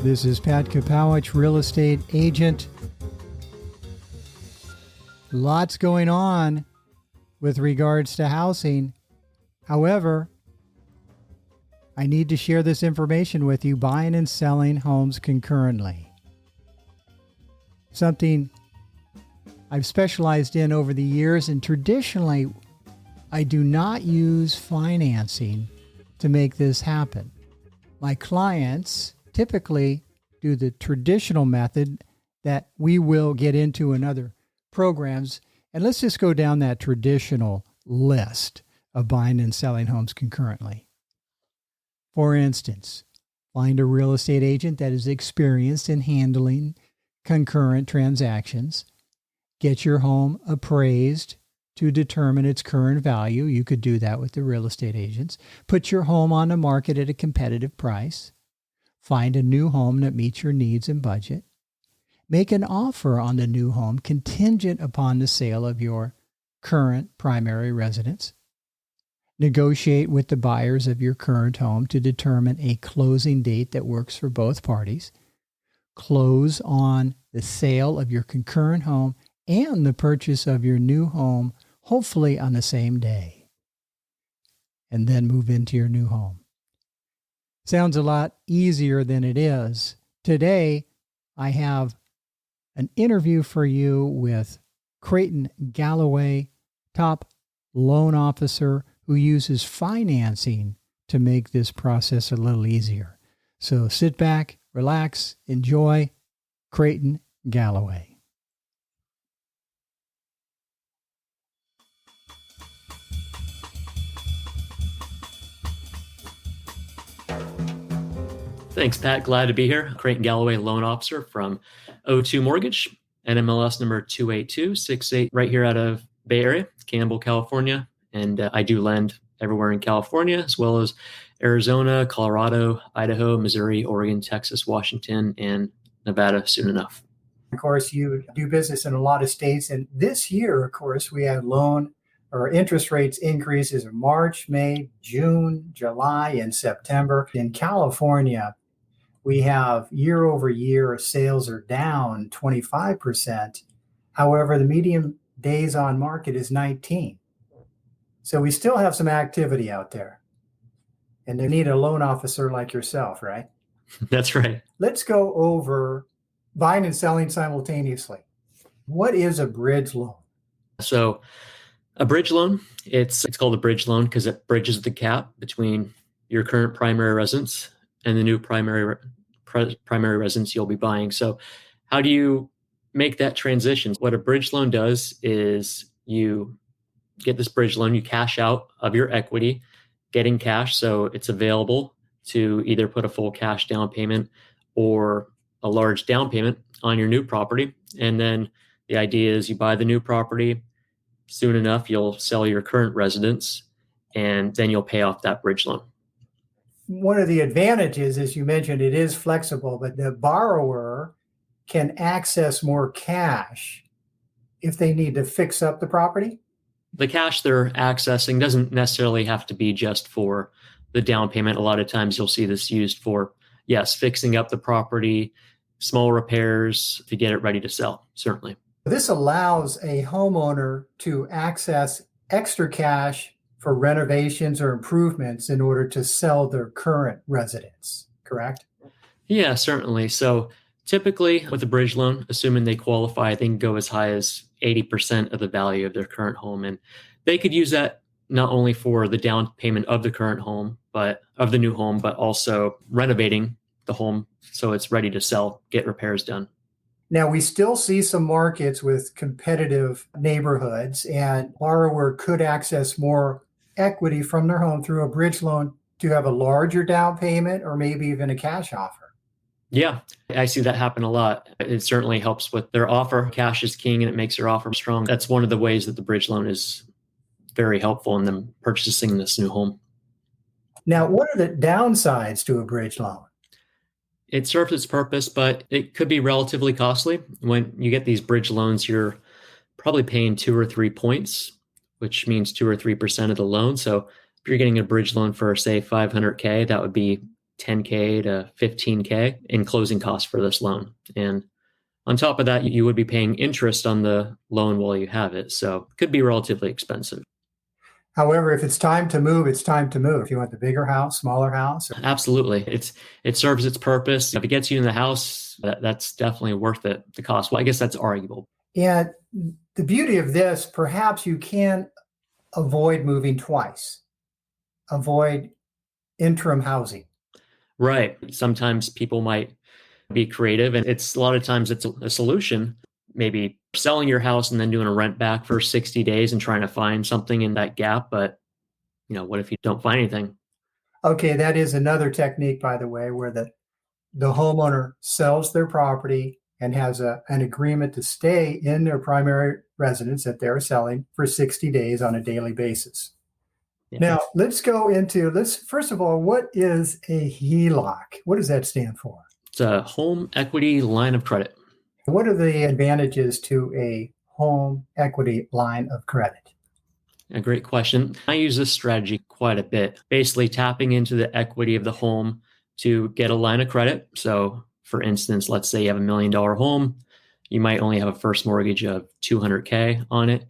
This is Pat Kapowich, real estate agent. Lots going on with regards to housing. However, I need to share this information with you, buying and selling homes concurrently. Something I've specialized in over the years, and traditionally, I do not use financing to make this happen. My clients typically do the traditional method that we will get into in other programs. And let's just go down that traditional list of buying and selling homes concurrently. For instance, find a real estate agent that is experienced in handling concurrent transactions. Get your home appraised to determine its current value. You could do that with the real estate agents. Put your home on the market at a competitive price. Find a new home that meets your needs and budget. Make an offer on the new home contingent upon the sale of your current primary residence. Negotiate with the buyers of your current home to determine a closing date that works for both parties. Close on the sale of your concurrent home and the purchase of your new home, hopefully on the same day. And then move into your new home. Sounds a lot easier than it is. Today, I have an interview for you with Creighton Galloway, top loan officer who uses financing to make this process a little easier. So sit back, relax, enjoy Creighton Galloway. Thanks, Pat. Glad to be here. Creighton Galloway, loan officer from O2 Mortgage, NMLS number 28268, right here out of Bay Area, Campbell, California. And I do lend everywhere in California, as well as Arizona, Colorado, Idaho, Missouri, Oregon, Texas, Washington, and Nevada soon enough. Of course, you do business in a lot of states. And this year, of course, we had loan or interest rates increases in March, May, June, July, and September. In California, we have year over year sales are down 25%. However, the median days on market is 19. So we still have some activity out there. And they need a loan officer like yourself, right? That's right. Let's go over buying and selling simultaneously. What is a bridge loan? So a bridge loan, it's called a bridge loan because it bridges the gap between your current primary residence and the new primary residence you'll be buying. So how do you make that transition? What a bridge loan does is you get this bridge loan, you cash out of your equity, getting cash. So it's available to either put a full cash down payment or a large down payment on your new property. And then the idea is you buy the new property. Soon enough, you'll sell your current residence and then you'll pay off that bridge loan. One of the advantages, as you mentioned, it is flexible, but the borrower can access more cash if they need to fix up the property. The cash they're accessing doesn't necessarily have to be just for the down payment. A lot of times you'll see this used for, yes, fixing up the property, small repairs to get it ready to sell, certainly. This allows a homeowner to access extra cash for renovations or improvements in order to sell their current residence, correct? Yeah, certainly. So typically with a bridge loan, assuming they qualify, they can go as high as 80% of the value of their current home. And they could use that not only for the down payment of the current home, but of the new home, but also renovating the home so it's ready to sell, get repairs done. Now, we still see some markets with competitive neighborhoods, and borrower could access more equity from their home through a bridge loan to have a larger down payment or maybe even a cash offer. Yeah, I see that happen a lot. It certainly helps with their offer. Cash is king and it makes their offer strong. That's one of the ways that the bridge loan is very helpful in them purchasing this new home. Now, what are the downsides to a bridge loan? It serves its purpose, but it could be relatively costly. When you get these bridge loans, you're probably paying 2 or 3 points, which means 2 or 3% of the loan. So if you're getting a bridge loan for, say, $500K, that would be 10K to 15K in closing costs for this loan. And on top of that, you would be paying interest on the loan while you have it. So it could be relatively expensive. However, if it's time to move, it's time to move. If you want the bigger house, smaller house. Absolutely. It serves its purpose. If it gets you in the house, that's definitely worth it, the cost. Well, I guess that's arguable. And the beauty of this, perhaps you can avoid moving twice, avoid interim housing. Right. Sometimes people might be creative, and a lot of times it's a solution, maybe selling your house and then doing a rent back for 60 days and trying to find something in that gap. But, what if you don't find anything? Okay, that is another technique, by the way, where the homeowner sells their property and has an agreement to stay in their primary residence that they're selling for 60 days on a daily basis. Yeah. Now, let's first of all, what is a HELOC? What does that stand for? It's a home equity line of credit. What are the advantages to a home equity line of credit? A great question. I use this strategy quite a bit, basically tapping into the equity of the home to get a line of credit. So for instance, let's say you have $1 million home, you might only have a first mortgage of $200K on it.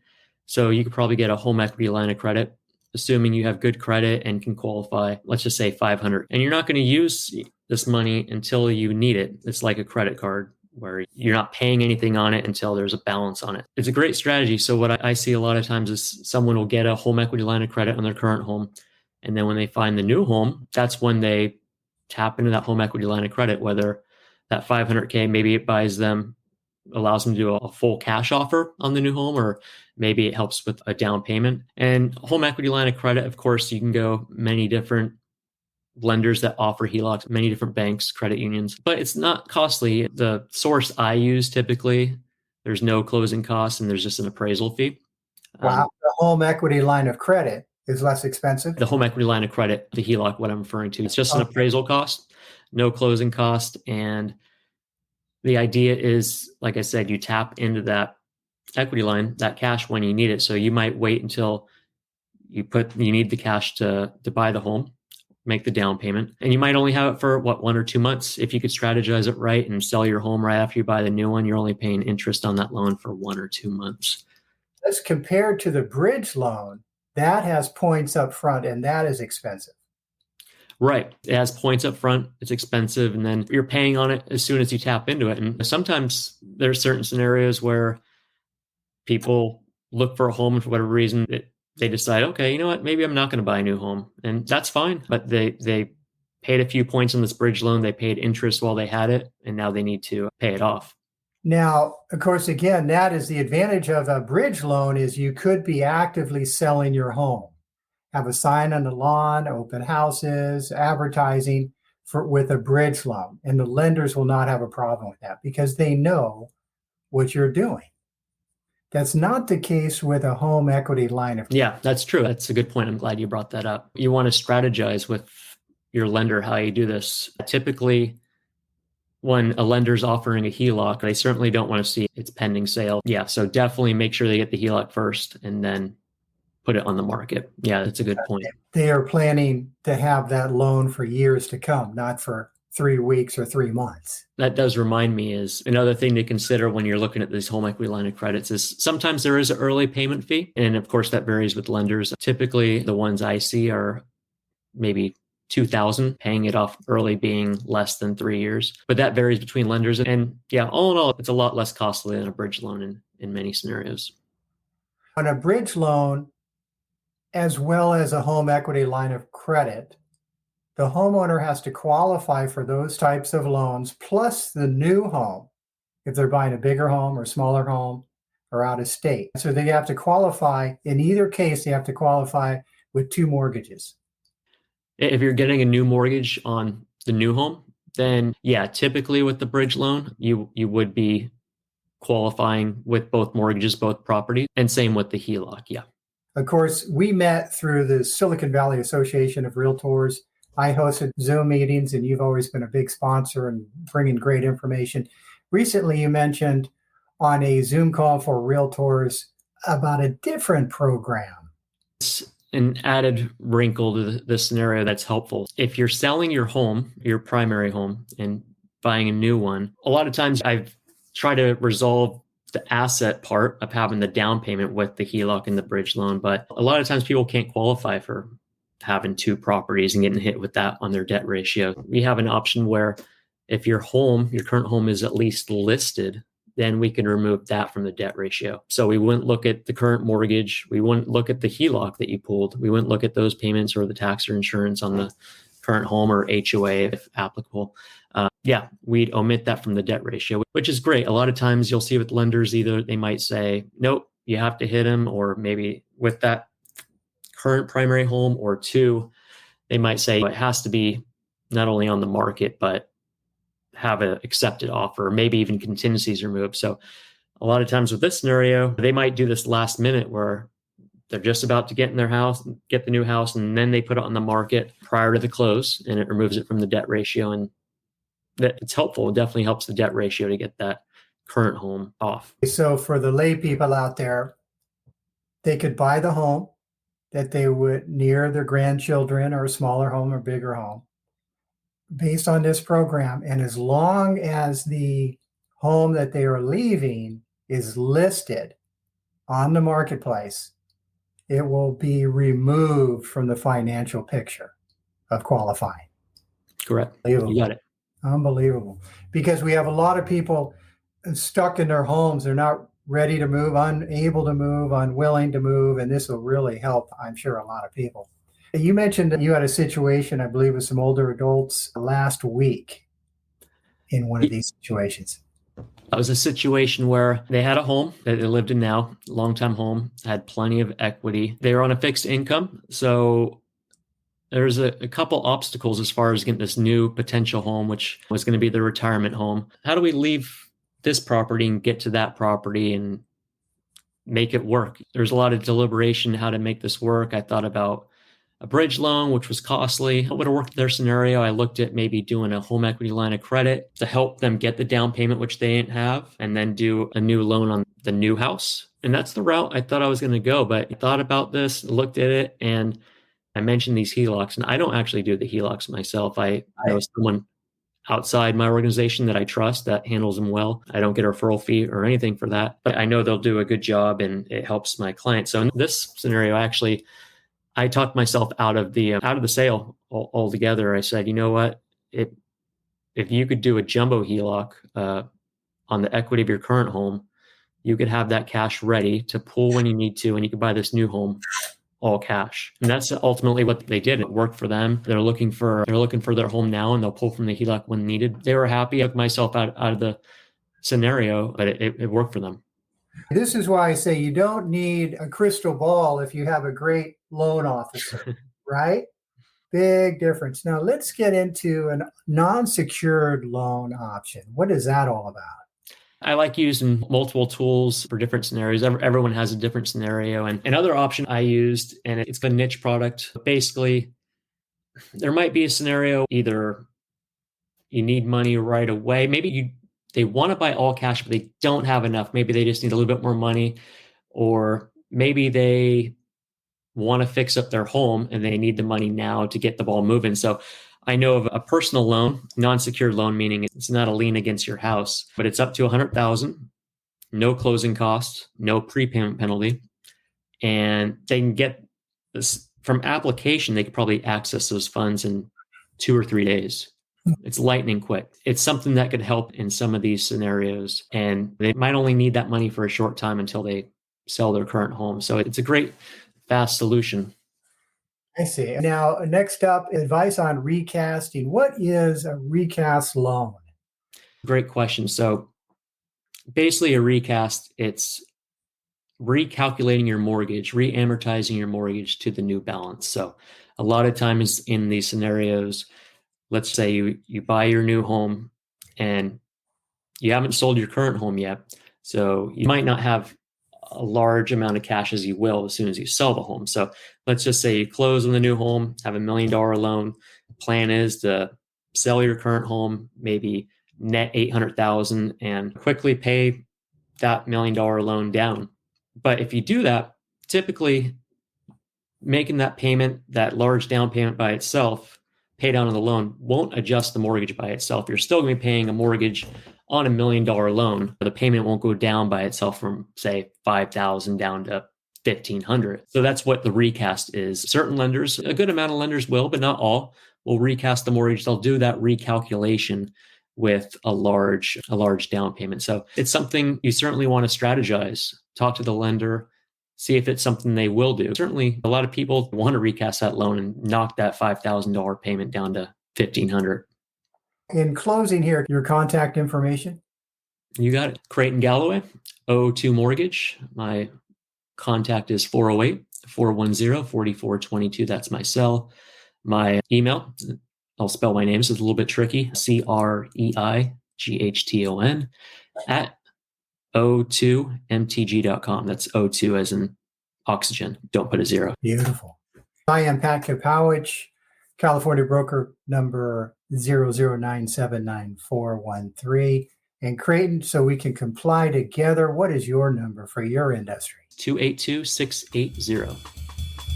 So you could probably get a home equity line of credit, assuming you have good credit and can qualify, let's just say 500. And you're not going to use this money until you need it. It's like a credit card where you're not paying anything on it until there's a balance on it. It's a great strategy. So what I see a lot of times is someone will get a home equity line of credit on their current home. And then when they find the new home, that's when they tap into that home equity line of credit, whether that 500K, maybe it allows them to do a full cash offer on the new home, or maybe it helps with a down payment. And home equity line of credit, of course, you can go many different lenders that offer HELOCs, many different banks, credit unions, but it's not costly. The source I use typically, there's no closing costs and there's just an appraisal fee. Wow. The home equity line of credit is less expensive? The home equity line of credit, the HELOC, what I'm referring to, it's just an appraisal cost, no closing cost. And the idea is, like I said, you tap into that equity line, that cash when you need it. So you might wait until you need the cash to buy the home, make the down payment. And you might only have it for 1 or 2 months. If you could strategize it right and sell your home right after you buy the new one, you're only paying interest on that loan for 1 or 2 months. As compared to the bridge loan, that has points up front and that is expensive. Right. It has points up front. It's expensive. And then you're paying on it as soon as you tap into it. And sometimes there's certain scenarios where people look for a home and for whatever reason, they decide, okay, you know what, maybe I'm not going to buy a new home. And that's fine. But they paid a few points on this bridge loan. They paid interest while they had it. And now they need to pay it off. Now, of course, again, that is the advantage of a bridge loan is you could be actively selling your home. Have a sign on the lawn, open houses, advertising with a bridge loan. And the lenders will not have a problem with that because they know what you're doing. That's not the case with a home equity line of credit. Yeah, that's true. That's a good point. I'm glad you brought that up. You want to strategize with your lender how you do this. Typically, when a lender's offering a HELOC, they certainly don't want to see its pending sale. Yeah, so definitely make sure they get the HELOC first and then put it on the market. Yeah, that's a good point. They are planning to have that loan for years to come, not for 3 weeks or 3 months. That does remind me is another thing to consider when you're looking at these home equity line of credits is sometimes there is an early payment fee. And of course, that varies with lenders. Typically, the ones I see are maybe $2,000, paying it off early being less than 3 years. But that varies between lenders. And yeah, all in all, it's a lot less costly than a bridge loan in many scenarios. On a bridge loan, as well as a home equity line of credit, the homeowner has to qualify for those types of loans, plus the new home, if they're buying a bigger home or smaller home or out of state. So they have to qualify. In either case, they have to qualify with 2 mortgages. If you're getting a new mortgage on the new home, then yeah, typically with the bridge loan, you would be qualifying with both mortgages, both properties, and same with the HELOC. Yeah. Of course, we met through the Silicon Valley Association of Realtors. I hosted Zoom meetings, and you've always been a big sponsor and bringing great information. Recently, you mentioned on a Zoom call for Realtors about a different program. an added wrinkle to the scenario that's helpful. If you're selling your home, your primary home, and buying a new one, a lot of times I've tried to resolve the asset part of having the down payment with the HELOC and the bridge loan. But a lot of times people can't qualify for having two properties and getting hit with that on their debt ratio. We have an option where if your current home is at least listed, then we can remove that from the debt ratio. So we wouldn't look at the current mortgage. We wouldn't look at the HELOC that you pulled. We wouldn't look at those payments or the tax or insurance on the current home or HOA if applicable. We'd omit that from the debt ratio, which is great. A lot of times you'll see with lenders, either they might say, nope, you have to hit them, or maybe with that current primary home, or two, they might say it has to be not only on the market, but have an accepted offer, maybe even contingencies removed. So a lot of times with this scenario, they might do this last minute where they're just about to get in their house, get the new house, and then they put it on the market prior to the close, and it removes it from the debt ratio. And that it's helpful. It definitely helps the debt ratio to get that current home off. So for the lay people out there, they could buy the home that they would near their grandchildren, or a smaller home or bigger home, based on this program. And as long as the home that they are leaving is listed on the marketplace, it will be removed from the financial picture of qualifying. Correct. You got it. Unbelievable. Because we have a lot of people stuck in their homes. They're not ready to move, unable to move, unwilling to move. And this will really help, I'm sure, a lot of people. You mentioned that you had a situation, I believe, with some older adults last week in one of these situations. That was a situation where they had a home that they lived in now, long-time home, had plenty of equity. They were on a fixed income. So there's a couple obstacles as far as getting this new potential home, which was going to be the retirement home. How do we leave this property and get to that property and make it work? There's a lot of deliberation how to make this work. I thought about a bridge loan, which was costly. It would have worked their scenario. I looked at maybe doing a home equity line of credit to help them get the down payment, which they didn't have, and then do a new loan on the new house. And that's the route I thought I was going to go. But I thought about this, looked at it, and I mentioned these HELOCs. And I don't actually do the HELOCs myself. I know someone outside my organization that I trust that handles them well. I don't get a referral fee or anything for that, but I know they'll do a good job and it helps my client. So in this scenario, actually, I talked myself out of the sale altogether. I said, you know what? If you could do a jumbo HELOC on the equity of your current home, you could have that cash ready to pull when you need to, and you could buy this new home all cash. And that's ultimately what they did. It worked for them. They're looking for their home now, and they'll pull from the HELOC when needed. They were happy. I took myself out of the scenario, but it worked for them. This is why I say you don't need a crystal ball if you have a great loan officer, right? Big difference. Now let's get into a non-secured loan option. What is that all about? I like using multiple tools for different scenarios. Everyone has a different scenario. And another option I used, and it's a niche product. Basically, there might be a scenario, either you need money right away. Maybe they want to buy all cash, but they don't have enough. Maybe they just need a little bit more money, or maybe they want to fix up their home and they need the money now to get the ball moving. So I know of a personal loan, non-secured loan, meaning it's not a lien against your house, but it's up to $100,000, no closing costs, no prepayment penalty. And they can get this from application. They could probably access those funds in 2 or 3 days. It's lightning quick. It's something that could help in some of these scenarios. And they might only need that money for a short time until they sell their current home. So it's a great, fast solution. I see. Now, next up, advice on recasting. What is a recast loan? Great question. So basically a recast, it's recalculating your mortgage, re-amortizing your mortgage to the new balance. So a lot of times in these scenarios, let's say you buy your new home and you haven't sold your current home yet. So you might not have a large amount of cash as you will as soon as you sell the home. So let's just say you close on the new home, have $1 million loan. Plan is to sell your current home, maybe net $800,000, and quickly pay that $1 million loan down. But if you do that, typically making that payment, that large down payment by itself, pay down on the loan, won't adjust the mortgage by itself. You're still going to be paying a mortgage on $1 million loan. The payment won't go down by itself from, say, $5,000 down to $1,500. So that's what the recast is. Certain lenders, a good amount of lenders will, but not all, will recast the mortgage. They'll do that recalculation with a large down payment. So it's something you certainly want to strategize, talk to the lender, see if it's something they will do. Certainly, a lot of people want to recast that loan and knock that $5,000 payment down to $1,500. In closing here, your contact information? You got it. Creighton Galloway, O2 Mortgage. My contact is 408-410-4422. That's my cell. My email, I'll spell my name, so it's a little bit tricky, CREIGHTON at o2mtg.com. That's O2 as in oxygen. Don't put a zero. Beautiful. I am Pat Kapowich, California broker number 009799413. And Creighton, so we can comply together, what is your number for your industry? 282-680.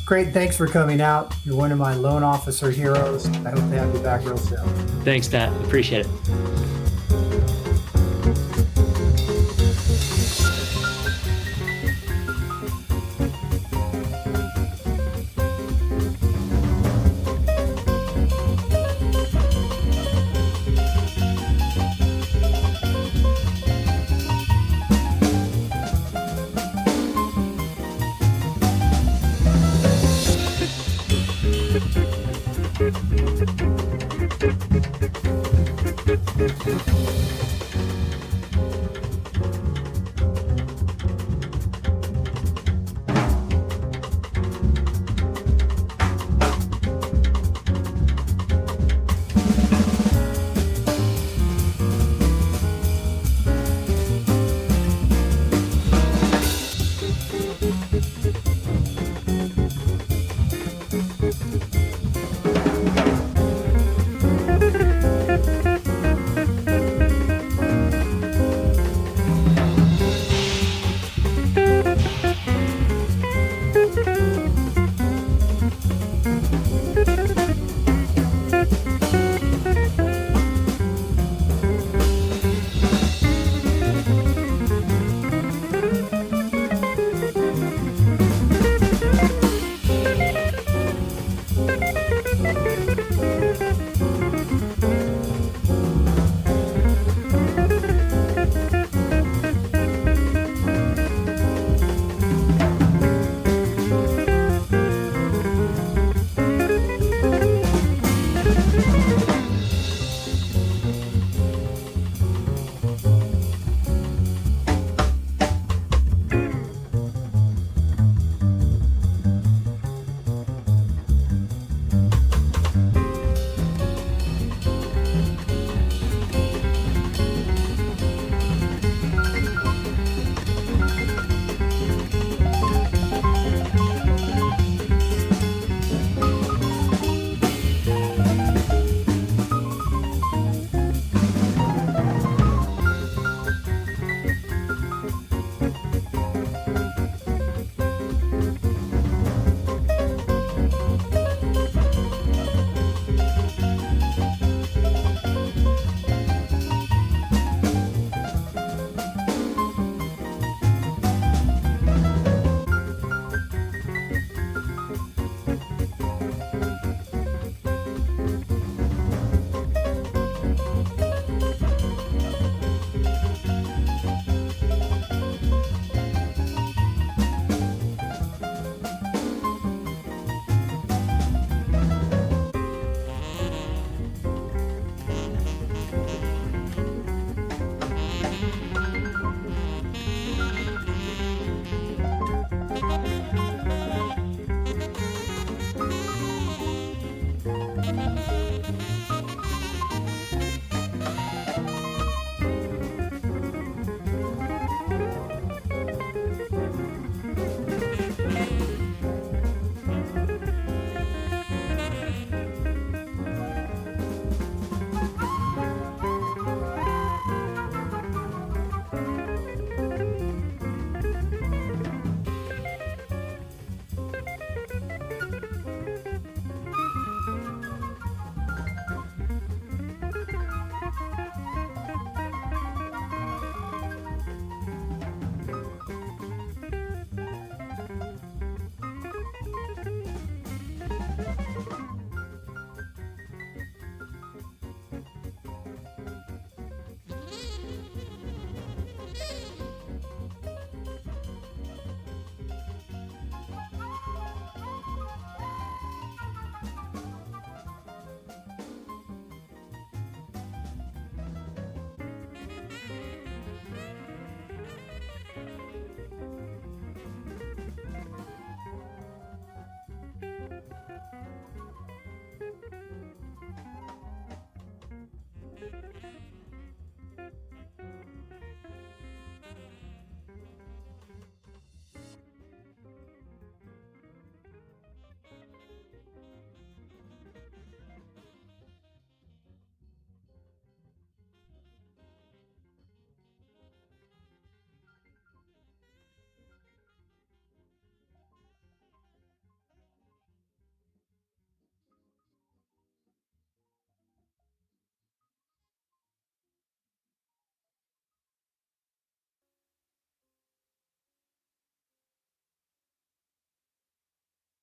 Creighton, thanks for coming out. You're one of my loan officer heroes. I hope to have you back real soon. Thanks, Pat. Appreciate it.